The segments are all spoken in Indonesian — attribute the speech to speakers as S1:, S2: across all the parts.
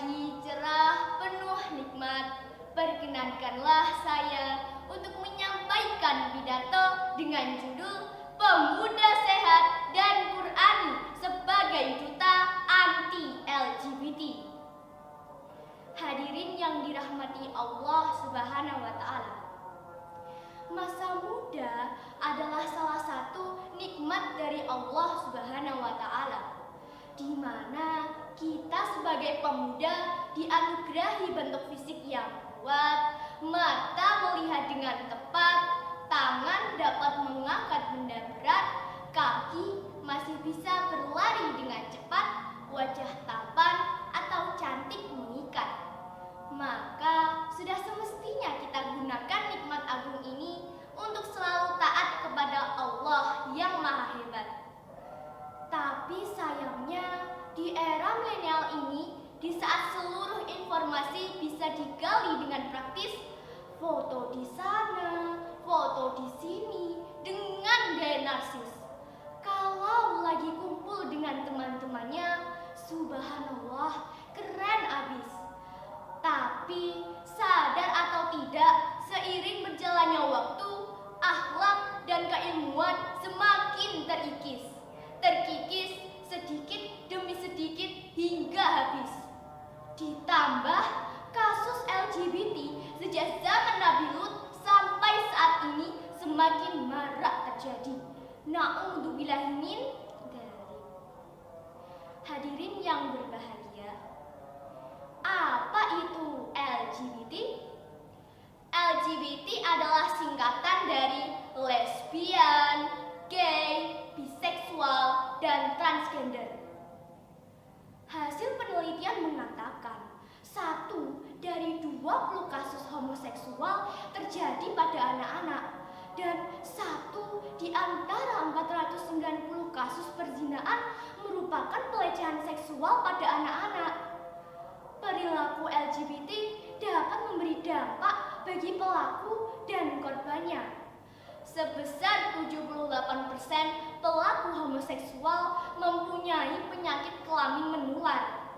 S1: pagi cerah penuh nikmat, perkenankanlah saya untuk menyampaikan pidato dengan judul Pemuda Sehat dan Qur'ani sebagai duta anti-LGBT. Hadirin yang dirahmati Allah Subhanahu wa Ta'ala, masa muda adalah salah satu nikmat dari Allah Subhanahu wa Ta'ala, di mana kita sebagai pemuda dianugerahi bentuk fisik yang kuat, mata melihat dengan tepat, tangan dapat mengangkat benda berat, kaki masih bisa berlari dengan cepat, wajah tampan atau cantik mengikat. Maka sudah semestinya kita gunakan nikmat agung ini untuk selalu taat kepada Allah yang Maha Hebat. Tapi sayangnya di era milenial ini, di saat seluruh informasi bisa digali dengan praktis, foto di sana, foto di sini, dengan gaya narsis. Kalau lagi kumpul dengan teman-temannya, subhanallah, keren abis. Tapi sadar atau tidak, seiring berjalannya waktu, akhlak dan keilmuan semakin terkikis sedikit demi sedikit hingga habis. Ditambah kasus LGBT sejak zaman Nabi Lut sampai saat ini semakin marak terjadi. Na'udzubillahi min dzalik. Hadirin yang berbahagia, apa itu LGBT? LGBT adalah singkatan dari lesbian, gay, biseksual, dan transgender. Hasil penelitian mengatakan 1 dari 20 kasus homoseksual terjadi pada anak-anak, dan 1 di antara 490 kasus perzinaan merupakan pelecehan seksual pada anak-anak. Perilaku LGBT dapat memberi dampak bagi pelaku dan korbannya. Sebesar 78% pelaku homoseksual mempunyai penyakit kelamin menular.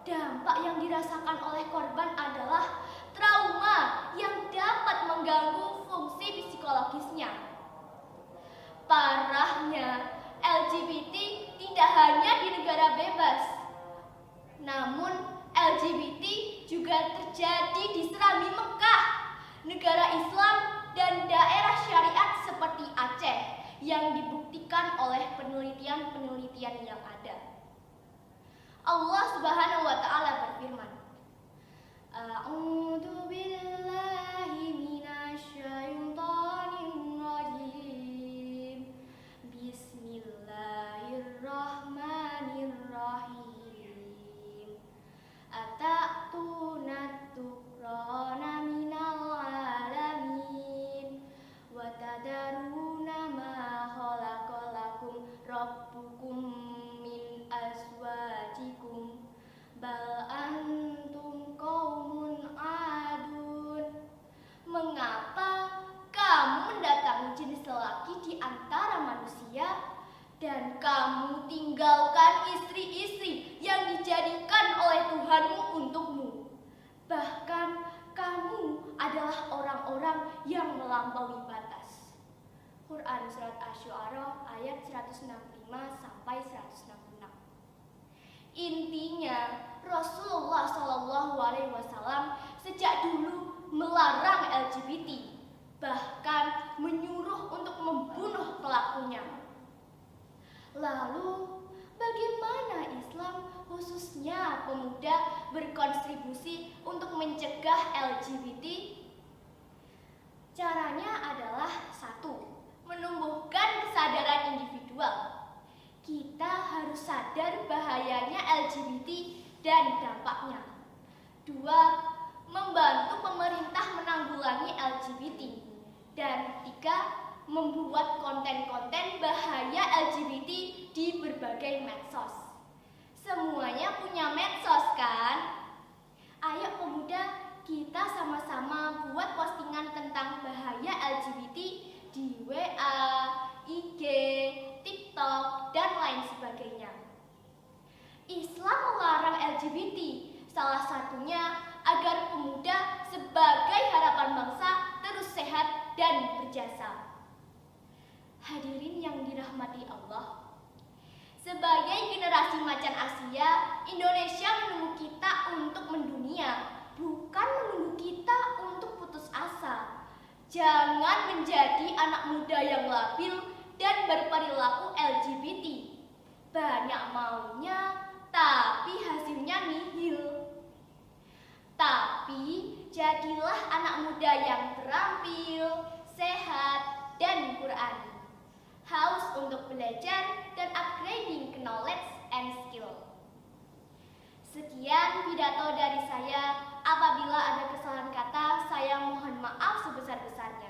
S1: Dampak yang dirasakan oleh korban adalah trauma yang dapat mengganggu fungsi psikologisnya. Parahnya, LGBT tidak hanya di negara bebas, namun LGBT juga terjadi di Serambi Mekah, negara Islam dan daerah syariat seperti Aceh, yang dibuktikan oleh penelitian-penelitian yang ada. Allah Subhanahu wa Ta'ala berfirman, A'udzu billahi minasyaitonir rajim. Bismillahirrahmanirrahim. Ata'tunat tukrana minal alamin wa tadaruna ma khalaqalakum rabbukum min azwajikum bal antum qaumun adun. Mengapa kamu mendatangi jenis lelaki di antara manusia dan kamu tinggalkan istri-istri yang dijadikan oleh Tuhanmu untukmu? Bahkan kamu adalah orang-orang yang melampaui batas. Quran Surat Asy-Syu'ara ayat 165 sampai 166. Intinya, Rasulullah SAW sejak dulu melarang LGBT, bahkan menyuruh untuk membunuh pelakunya. Lalu, bagaimana Islam khususnya pemuda berkontribusi untuk mencegah LGBT? Caranya adalah 1. Menumbuhkan kesadaran individual. Kita harus sadar bahayanya LGBT dan dampaknya. 2. Membantu pemerintah menanggulangi LGBT. Dan 3. Membuat konten-konten bahaya LGBT di berbagai medsos. Semuanya punya medsos kan? Ayo pemuda, kita sama-sama buat postingan tentang bahaya LGBT di WA, IG, TikTok, dan lain sebagainya. Islam melarang LGBT Salah satunya agar pemuda sebagai harapan bangsa terus sehat dan berjasa. Hadirin yang dirahmati Allah, sebagai generasi macan Asia, Indonesia menunggu kita untuk mendunia, bukan menunggu kita untuk putus asa. Jangan menjadi anak muda yang labil dan berperilaku LGBT. Banyak maunya, tapi hasilnya nihil. Tapi jadilah anak muda yang terampil, sehat, dan Qurani. Haus untuk belajar dan upgrading knowledge and skill. Sekian pidato dari saya. Apabila ada kesalahan kata, saya mohon maaf sebesar-besarnya.